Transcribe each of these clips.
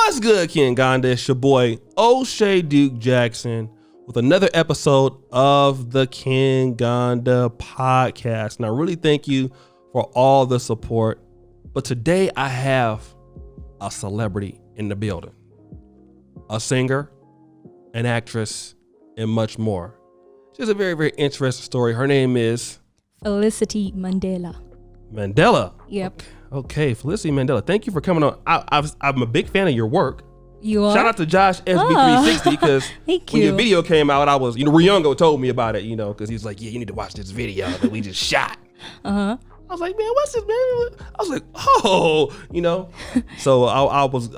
What's good, Uganda? It's your boy O'Shea Duke Jackson with another episode of the Uganda podcast. And I really thank you for all the support. But today I have a celebrity in the building, a singer, an actress, and much more. She has a very, very interesting story. Her name is Felicity Mandela. Mandela. Yep. Okay, Felicity Mandela. Thank you for coming on. I'm a big fan of your work. You are? Shout out to Josh SB360 because when your video came out, I was, Ryungo told me about it, because he's like, yeah, you need to watch this video that we just shot. Uh-huh. I was like, man, what's this, man? I was like, oh, So I was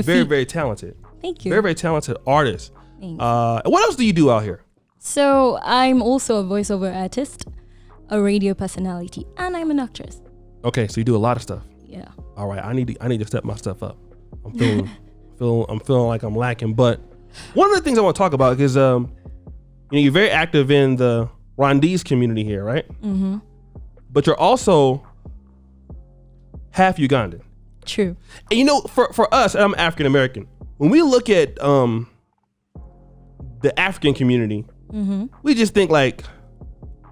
very, very talented. Thank you. Very, very talented artist. Thanks. What else do you do out here? So I'm also a voiceover artist, a radio personality, and I'm an actress. Okay, so you do a lot of stuff. Yeah. All right, I need to step my stuff up. I'm feeling like I'm lacking. But one of the things I want to talk about is you're very active in the Rwandese community here, right? Mm-hmm. But you're also half Ugandan. True. And for us, I'm African American. When we look at the African community, mm-hmm. we just think like,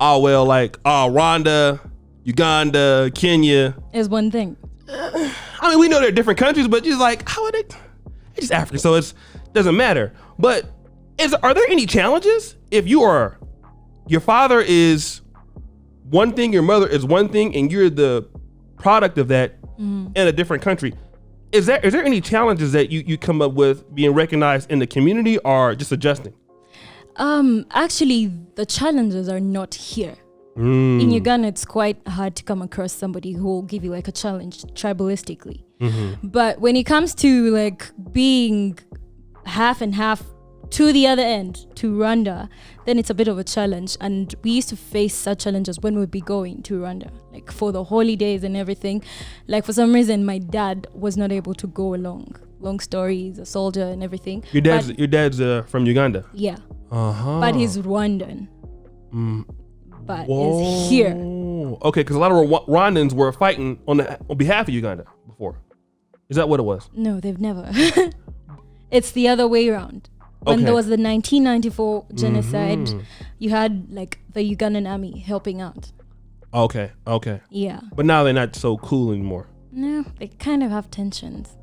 Rwanda, Uganda, Kenya is one thing. We know they're different countries, but just like, how are they? They're just African, so it doesn't matter. But are there any challenges if your father is one thing, your mother is one thing, and you're the product of that in a different country? Is there any challenges that you come up with being recognized in the community or just adjusting? Actually, the challenges are not here. In Uganda, it's quite hard to come across somebody who will give you like a challenge tribalistically. Mm-hmm. But when it comes to like being half and half to the other end, to Rwanda, then it's a bit of a challenge. And we used to face such challenges when we'd be going to Rwanda, like for the holidays and everything. Like for some reason, my dad was not able to go along. Long story, he's a soldier and everything. Your dad's from Uganda? Yeah. Uh-huh. But he's Rwandan. But Whoa. is here. Okay, because a lot of Rwandans were fighting on behalf of Uganda before. Is that what it was? No, they've never. It's the other way around. When there was the 1994 genocide, you had like the Ugandan army helping out. Okay. Yeah. But now they're not so cool anymore. No, they kind of have tensions.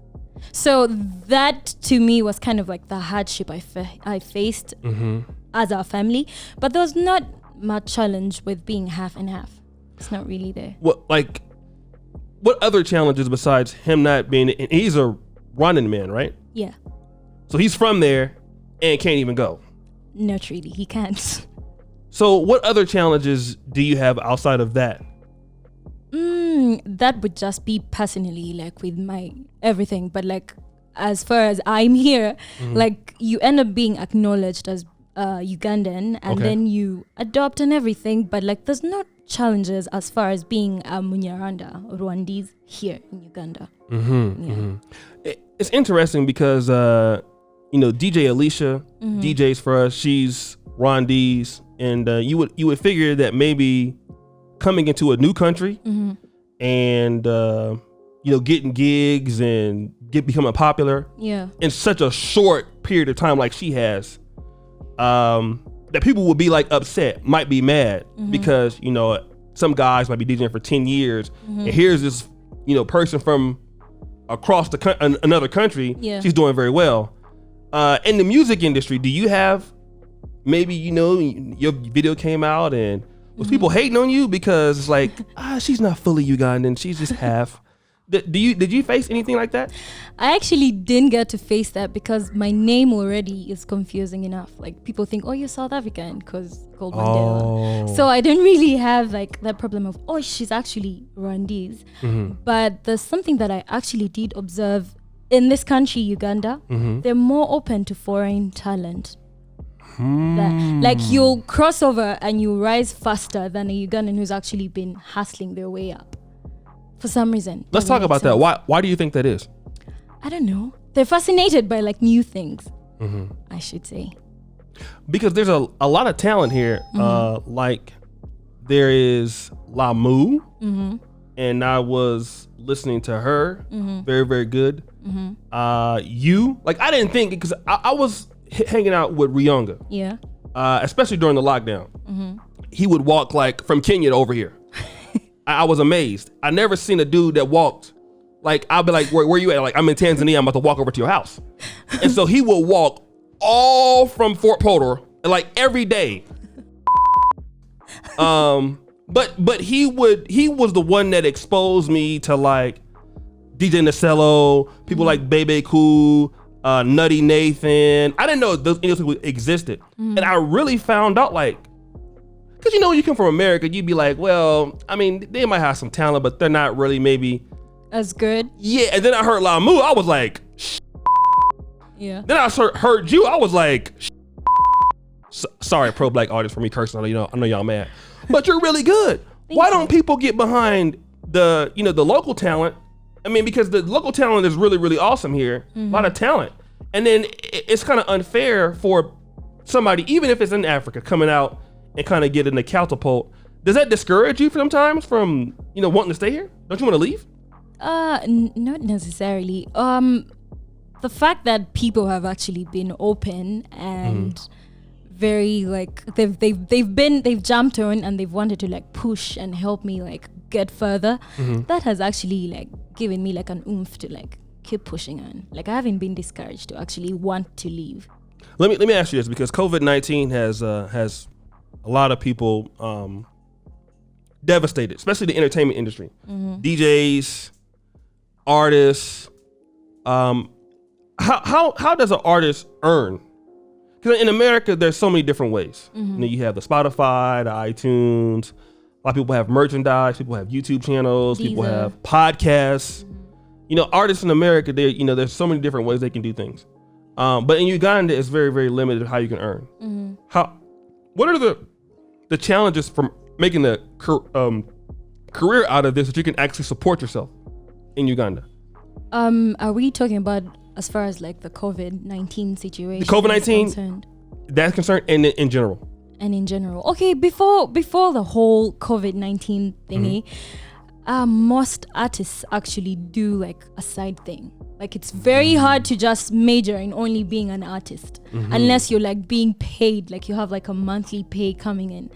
So that to me was kind of like the hardship I faced as our family. But there was not much challenge with being half and half. It's not really there. What other challenges besides him not being? And he's a Rwandan man, right? Yeah. So he's from there and can't even go. Not really. He can't. So what other challenges do you have outside of that? That would just be personally, like with my everything. But like as far as I'm here, like you end up being acknowledged as Ugandan, and then you adopt and everything, but like there's no challenges as far as being a Munyarwanda or Rwandese here in Uganda. It's interesting because DJ Alicia DJs for us. She's Rwandese, and you would figure that maybe coming into a new country and getting gigs and becoming popular in such a short period of time like she has. That people would be like upset, might be mad because, some guys might be DJing for 10 years and here's this, person from across another country. Yeah. She's doing very well. In the music industry, do you have maybe, your video came out and was people hating on you because it's like, she's not fully Ugandan, she's just half. Did you face anything like that? I actually didn't get to face that because my name already is confusing enough. Like people think, you're South African because called Mandela. So I didn't really have like that problem of, she's actually Rwandese. But there's something that I actually did observe in this country, Uganda. They're more open to foreign talent. Like you'll cross over and you rise faster than a Ugandan who's actually been hustling their way up. For some reason. Let's talk about that. Why do you think that is? I don't know. They're fascinated by like new things, I should say. Because there's a lot of talent here. Like there is Lamu, and I was listening to her. Very, very good. I didn't think, because I was hanging out with Rwandan. Yeah. Especially during the lockdown. He would walk like from Kenya to over here. I was amazed. I never seen a dude that walked. Like, I'll be like, where you at? Like, I'm in Tanzania, I'm about to walk over to your house. And so he will walk all from Fort Porter, like every day. But he was the one that exposed me to like DJ Nacello, people like Bebe Cool, Nutty Nathan. I didn't know those people existed. And I really found out, like, because when you come from America, you'd be like, well, I mean, they might have some talent, but they're not really maybe as good. Yeah, and then I heard Lamu, I was like, yeah. Then I heard you, I was like, sorry, pro-black artists, for me cursing. I know y'all mad, but you're really good. Why don't people get behind the local talent? I mean, because the local talent is really, really awesome here. A lot of talent. And then it's kind of unfair for somebody, even if it's in Africa, coming out and kind of getting the catapult. Does that discourage you sometimes from, wanting to stay here? Don't you want to leave? Not necessarily. The fact that people have actually been open and very like they've jumped on and they've wanted to like push and help me like get further. That has actually like given me like an oomph to like keep pushing on. Like, I haven't been discouraged to actually want to leave. Let me ask you this, because COVID-19 has a lot of people devastated, especially the entertainment industry, DJs, artists. How does an artist earn? Because in America, there's so many different ways. You have the Spotify, the iTunes. A lot of people have merchandise. People have YouTube channels. People have podcasts. Artists in America, there's so many different ways they can do things. But in Uganda, it's very, very limited how you can earn. What are the challenges from making a career out of this that you can actually support yourself in Uganda? Are we talking about as far as like the COVID-19 situation? The COVID-19, that's concerned, and in general. And in general. Okay, before the whole COVID-19 thingy, most artists actually do like a side thing. Like, it's very hard to just major in only being an artist unless you're like being paid, like you have like a monthly pay coming in.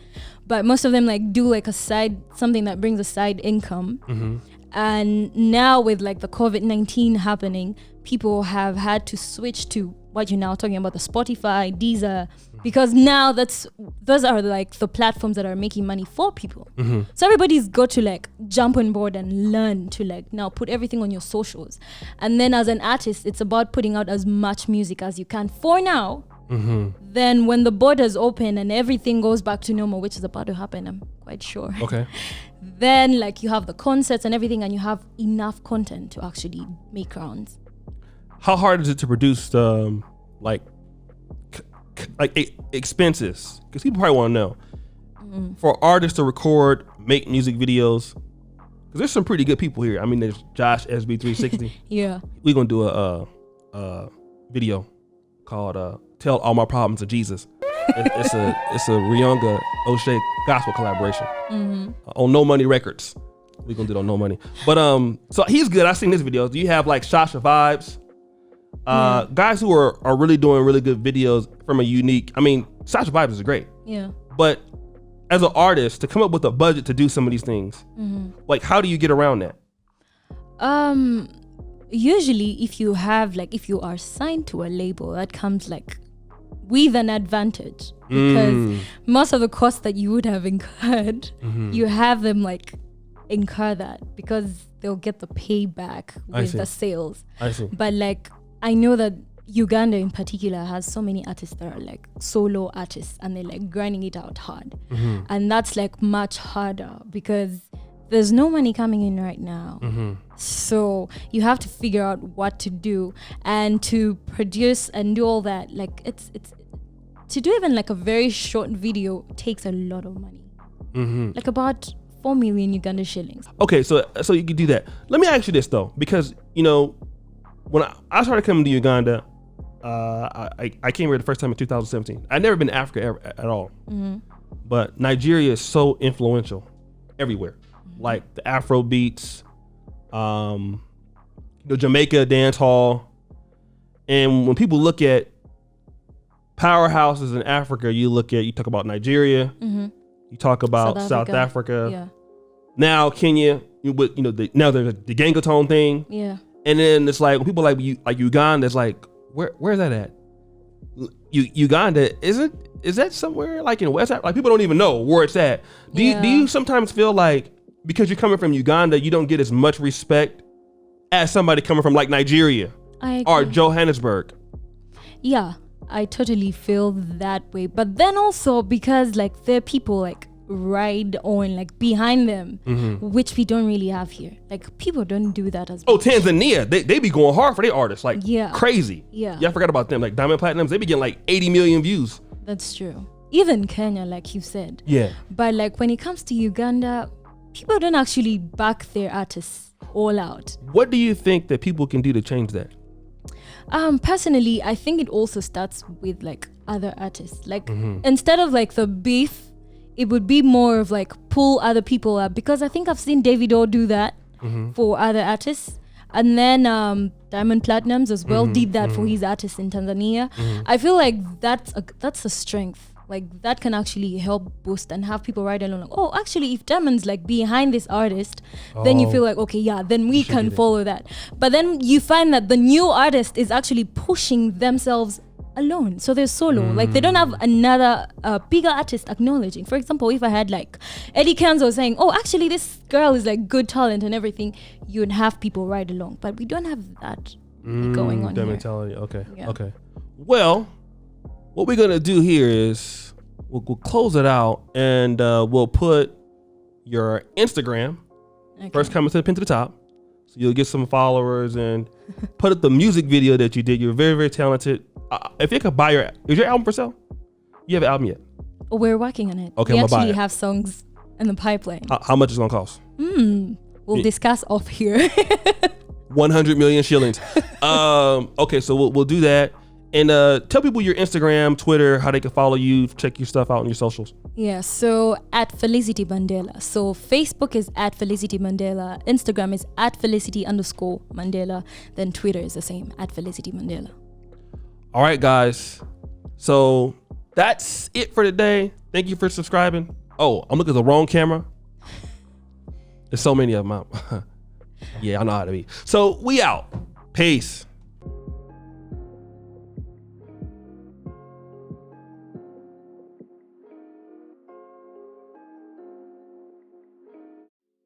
But most of them like do like something that brings a side income. And now with like the COVID-19 happening, people have had to switch to what you're now talking about, the Spotify, Deezer, because now those are like the platforms that are making money for people. So everybody's got to like jump on board and learn to like now put everything on your socials. And then as an artist, it's about putting out as much music as you can for now. Then when the borders open and everything goes back to normal, which is about to happen, I'm quite sure. Okay. Then like you have the concerts and everything, and you have enough content to actually make rounds. How hard is it to produce expenses? Because people probably want to know. For artists to record, make music videos, because there's some pretty good people here. I mean, there's Josh SB360. Yeah. We're gonna do a video called "Tell All My Problems to Jesus." It's a Rionga O'Shea gospel collaboration on No Money Records. We're gonna do it on No Money. But so he's good. I've seen this video. Do you have like Shasha Vibes? Guys who are really doing really good videos from a unique. I mean, Sasha Vibes is great. Yeah. But as an artist, to come up with a budget to do some of these things, like, how do you get around that? Usually, if you are signed to a label, that comes like with an advantage, because most of the costs that you would have incurred, you have them like incur that because they'll get the payback with the sales. I see. But like, I know that Uganda in particular has so many artists that are like solo artists, and they're like grinding it out hard. And that's like much harder because there's no money coming in right now. So you have to figure out what to do, and to produce and do all that. Like, it's to do even like a very short video takes a lot of money. Like about 4 million Uganda shillings. Okay, so you can do that. Let me ask you this though, because when I started coming to Uganda, I came here the first time in 2017. I'd never been to Africa at all. But Nigeria is so influential everywhere. like the Afro beats, Jamaica dance hall. And when people look at powerhouses in Africa, you talk about Nigeria, you talk about South Africa. Yeah. Now Kenya, now there's the Gangatone thing. Yeah. And then it's like when people like Uganda, it's like where's that at? Uganda is that somewhere like in West Africa? Like people don't even know where it's at. Do you sometimes feel like because you're coming from Uganda, you don't get as much respect as somebody coming from like Nigeria or Johannesburg? Yeah, I totally feel that way. But then also because like there are people like ride on like behind them, which we don't really have here. Like people don't do that as much. Oh, Tanzania, they be going hard for their artists, like crazy. Yeah, I forgot about them. Like Diamond Platinums, they be getting like 80 million views. That's true. Even Kenya, like you said. Yeah. But like when it comes to Uganda, people don't actually back their artists all out. What do you think that people can do to change that? Personally, I think it also starts with like other artists. Like instead of like the beef, it would be more of like pull other people up, because I think I've seen Davido do that for other artists, and then Diamond Platinums as well did that for his artists in Tanzania. I feel like that's a strength. Like that can actually help boost and have people ride along. Like, oh, actually, if Diamond's like behind this artist, then you feel like, okay, yeah, then we can follow that. But then you find that the new artist is actually pushing themselves alone. So they're solo. Like they don't have another bigger artist acknowledging. For example, if I had like Eddie Kenzo saying, oh, actually, this girl is like good talent and everything, you'd have people ride along. But we don't have that going on that here. mentality. Okay. Yeah. Okay. Well, what we're gonna do here is we'll close it out, and we'll put your Instagram first comment to the pin to the top, so you'll get some followers, and put up the music video that you did. You're very, very talented. If you could buy is your album for sale? You have an album yet? We're working on it. Okay, we I'm gonna buy actually it. have songs in the pipeline. How much is it gonna cost? We'll discuss off here. 100 million shillings. Okay, so we'll do that. And tell people your Instagram, Twitter, how they can follow you, check your stuff out on your socials. Yeah, so at Felicity Mandela. So Facebook is at Felicity Mandela. Instagram is at Felicity_Mandela. Then Twitter is the same, at Felicity Mandela. All right, guys. So that's it for today. Thank you for subscribing. Oh, I'm looking at the wrong camera. There's so many of them out. Yeah, I know how to be. So we out. Peace.